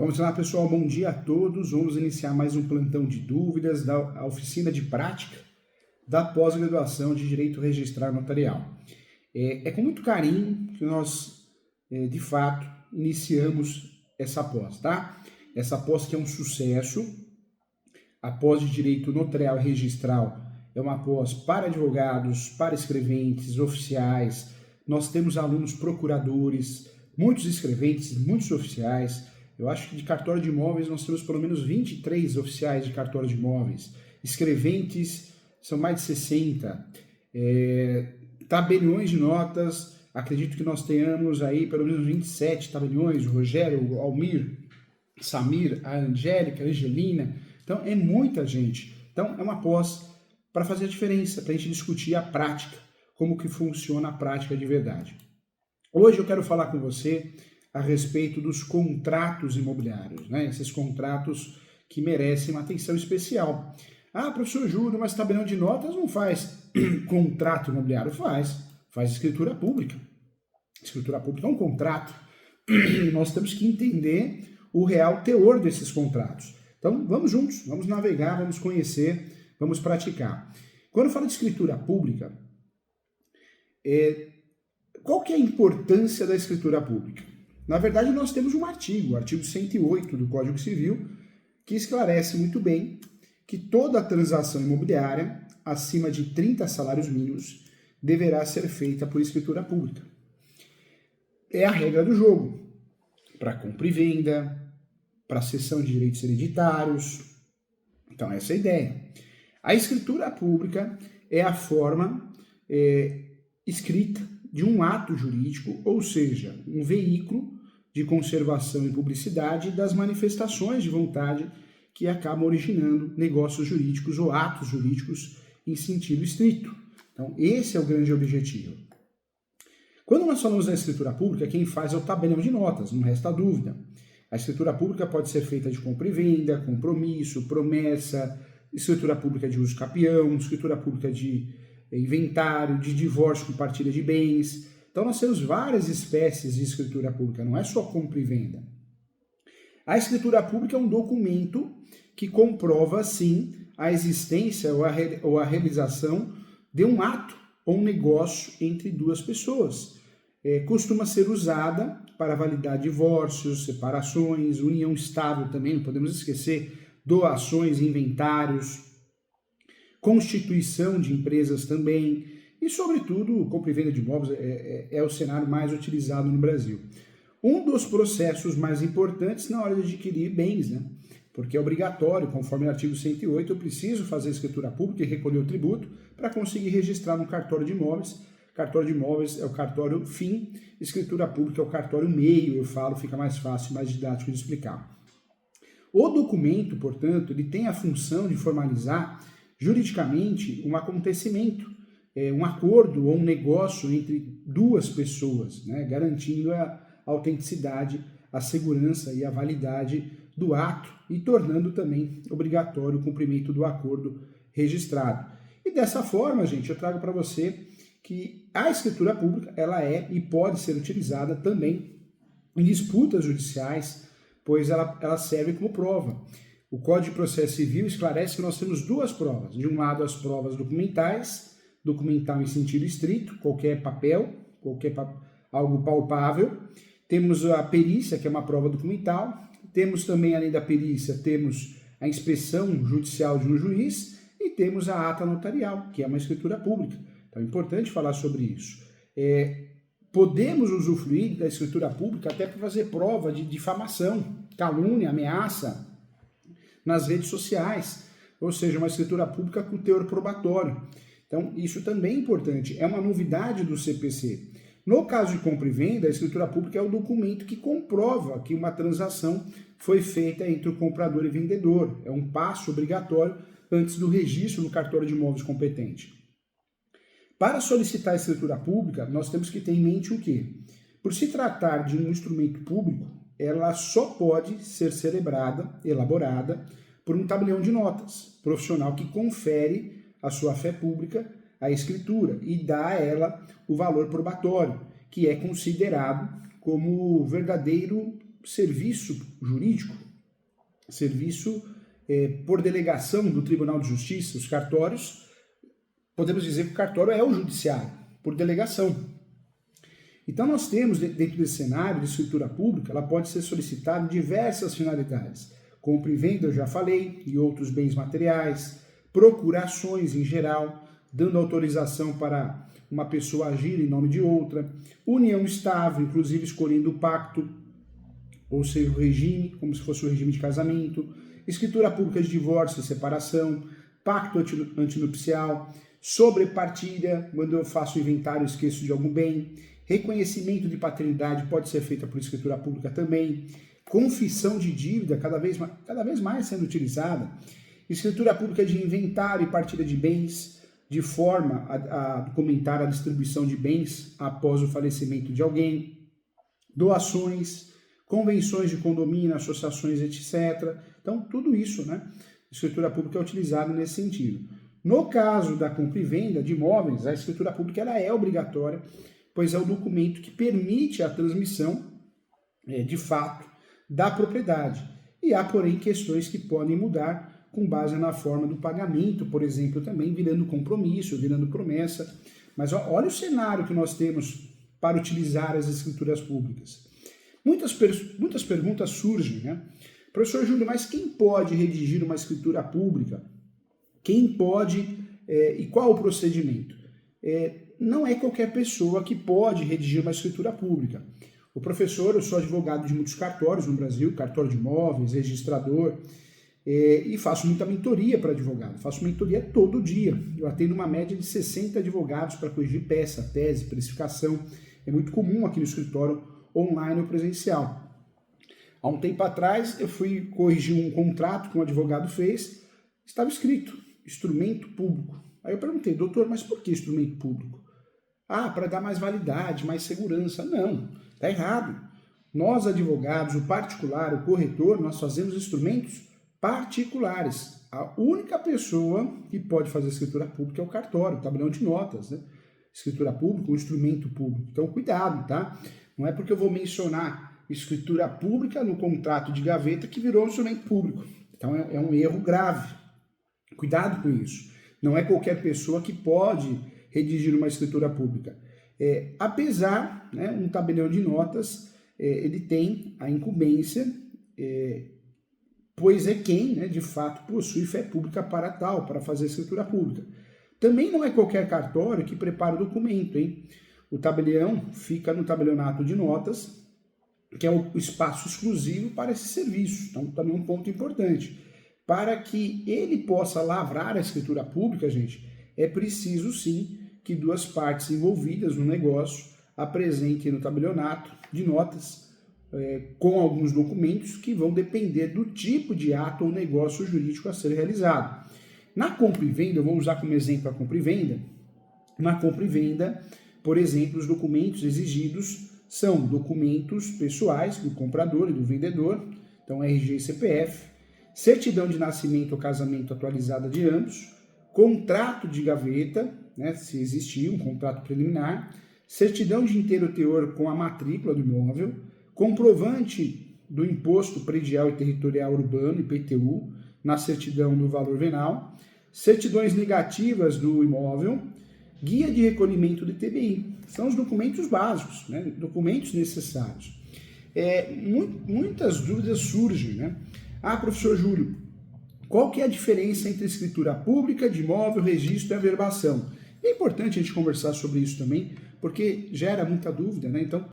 Vamos lá, pessoal. Bom dia a todos. Vamos iniciar mais um plantão de dúvidas da oficina de prática da pós-graduação de Direito Registral Notarial. É com muito carinho que nós, de fato, iniciamos essa pós, tá? Essa pós que é um sucesso. A pós de Direito Notarial e Registral é uma pós para advogados, para escreventes, oficiais. Nós temos alunos procuradores, muitos escreventes, muitos oficiais. Eu acho que de cartório de imóveis nós temos pelo menos 23 oficiais de cartório de imóveis. Escreventes são mais de 60. Tabeliões de notas, acredito que nós tenhamos aí pelo menos 27 tabeliões. O Rogério, o Almir, Samir, a Angélica, a Angelina. Então é muita gente. Então é uma pós para fazer a diferença, para a gente discutir a prática, como que funciona a prática de verdade. Hoje eu quero falar com você a respeito dos contratos imobiliários, né? Esses contratos que merecem uma atenção especial. Ah, professor Júlio, mas tabelião de notas não faz contrato imobiliário? Faz escritura pública. Escritura pública é um contrato. Nós temos que entender o real teor desses contratos. Então, vamos juntos, vamos navegar, vamos conhecer, vamos praticar. Quando eu falo de escritura pública, qual que é a importância da escritura pública? Na verdade, nós temos um artigo, o artigo 108 do Código Civil, que esclarece muito bem que toda transação imobiliária acima de 30 salários mínimos deverá ser feita por escritura pública. É a regra do jogo, para compra e venda, para cessão de direitos hereditários. Então, essa é a ideia. A escritura pública é a forma escrita de um ato jurídico, ou seja, um veículo de conservação e publicidade das manifestações de vontade que acabam originando negócios jurídicos ou atos jurídicos em sentido estrito. Então, esse é o grande objetivo. Quando nós falamos da escritura pública, quem faz é o tabelião de notas, não resta dúvida. A escritura pública pode ser feita de compra e venda, compromisso, promessa, escritura pública de uso capião, escritura pública de inventário, de divórcio com partilha de bens. Então nós temos várias espécies de escritura pública, não é só compra e venda. A escritura pública é um documento que comprova, sim, a existência ou a realização de um ato ou um negócio entre duas pessoas. Costuma ser usada para validar divórcios, separações, união estável também, não podemos esquecer, doações, inventários, constituição de empresas também, e, sobretudo, compra e venda de imóveis é o cenário mais utilizado no Brasil. Um dos processos mais importantes na hora de adquirir bens, né? Porque é obrigatório, conforme o artigo 108, eu preciso fazer a escritura pública e recolher o tributo para conseguir registrar no cartório de imóveis. Cartório de imóveis é o cartório fim, escritura pública é o cartório meio, eu falo, fica mais fácil, mais didático de explicar. O documento, portanto, ele tem a função de formalizar juridicamente um acontecimento, um acordo ou um negócio entre duas pessoas, né, garantindo a autenticidade, a segurança e a validade do ato e tornando também obrigatório o cumprimento do acordo registrado. E dessa forma, gente, eu trago para você que a escritura pública ela é e pode ser utilizada também em disputas judiciais, pois ela serve como prova. O Código de Processo Civil esclarece que nós temos duas provas. De um lado, as provas documentais, documental em sentido estrito, qualquer papel, algo palpável. Temos a perícia, que é uma prova documental. Temos também, além da perícia, temos a inspeção judicial de um juiz e temos a ata notarial, que é uma escritura pública. Então é importante falar sobre isso. Podemos usufruir da escritura pública até para fazer prova de difamação, calúnia, ameaça nas redes sociais, ou seja, uma escritura pública com teor probatório. Então, isso também é importante, é uma novidade do CPC. No caso de compra e venda, a escritura pública é o documento que comprova que uma transação foi feita entre o comprador e vendedor. É um passo obrigatório antes do registro no cartório de imóveis competente. Para solicitar a escritura pública, nós temos que ter em mente o quê? Por se tratar de um instrumento público, ela só pode ser elaborada por um tabelião de notas, profissional que confere a sua fé pública à escritura e dá a ela o valor probatório, que é considerado como verdadeiro serviço jurídico, serviço por delegação do Tribunal de Justiça, os cartórios, podemos dizer que o cartório é o judiciário, por delegação. Então nós temos, dentro desse cenário de escritura pública, ela pode ser solicitada em diversas finalidades. Compra e venda, eu já falei, e outros bens materiais, procurações em geral, dando autorização para uma pessoa agir em nome de outra, união estável, inclusive escolhendo o pacto, ou seja, o regime, como se fosse o regime de casamento, escritura pública de divórcio e separação, pacto antinupcial, sobrepartilha, quando eu faço o inventário e esqueço de algum bem, reconhecimento de paternidade pode ser feita por escritura pública também, confissão de dívida cada vez mais sendo utilizada, escritura pública de inventário e partilha de bens, de forma a documentar a distribuição de bens após o falecimento de alguém, doações, convenções de condomínio, associações, etc. Então, tudo isso, né? Escritura pública é utilizada nesse sentido. No caso da compra e venda de imóveis, a escritura pública ela é obrigatória, pois é o documento que permite a transmissão, de fato, da propriedade. E há, porém, questões que podem mudar com base na forma do pagamento, por exemplo, também virando compromisso, virando promessa. Mas olha o cenário que nós temos para utilizar as escrituras públicas. Muitas perguntas surgem, né? Professor Júlio, mas quem pode redigir uma escritura pública? Quem pode e qual o procedimento? Não é qualquer pessoa que pode redigir uma escritura pública. Eu sou advogado de muitos cartórios no Brasil, cartório de imóveis, registrador, e faço muita mentoria para advogado, faço mentoria todo dia. Eu atendo uma média de 60 advogados para corrigir peça, tese, precificação. É muito comum aqui no escritório, online ou presencial. Há um tempo atrás, eu fui corrigir um contrato que um advogado fez, estava escrito, instrumento público. Aí eu perguntei, doutor, mas por que instrumento público? Para dar mais validade, mais segurança. Não, está errado. Nós, advogados, o particular, o corretor, nós fazemos instrumentos particulares. A única pessoa que pode fazer escritura pública é o cartório, o tabelião de notas, né? Escritura pública, o instrumento público. Então, cuidado, tá? Não é porque eu vou mencionar escritura pública no contrato de gaveta que virou um instrumento público. Então, é um erro grave. Cuidado com isso. Não é qualquer pessoa que pode redigir uma escritura pública. Apesar, né, um tabelião de notas, ele tem a incumbência, pois é quem, né, de fato, possui fé pública para tal, para fazer escritura pública. Também não é qualquer cartório que prepara o documento, hein? O tabelião fica no tabelionato de notas, que é o espaço exclusivo para esse serviço. Então, também um ponto importante. Para que ele possa lavrar a escritura pública, gente, é preciso sim que duas partes envolvidas no negócio apresentem no tabelionato de notas com alguns documentos que vão depender do tipo de ato ou negócio jurídico a ser realizado. Na compra e venda, eu vou usar como exemplo a compra e venda. Na compra e venda, por exemplo, os documentos exigidos são documentos pessoais do comprador e do vendedor, então RG e CPF, certidão de nascimento ou casamento atualizada de ambos, contrato de gaveta, né, se existir um contrato preliminar, certidão de inteiro teor com a matrícula do imóvel, comprovante do imposto predial e territorial urbano, IPTU, na certidão do valor venal, certidões negativas do imóvel, guia de recolhimento do ITBI. São os documentos básicos, né, documentos necessários. Muitas dúvidas surgem, né? Professor Júlio, qual que é a diferença entre escritura pública, de imóvel, registro e averbação? É importante a gente conversar sobre isso também, porque gera muita dúvida, né? Então,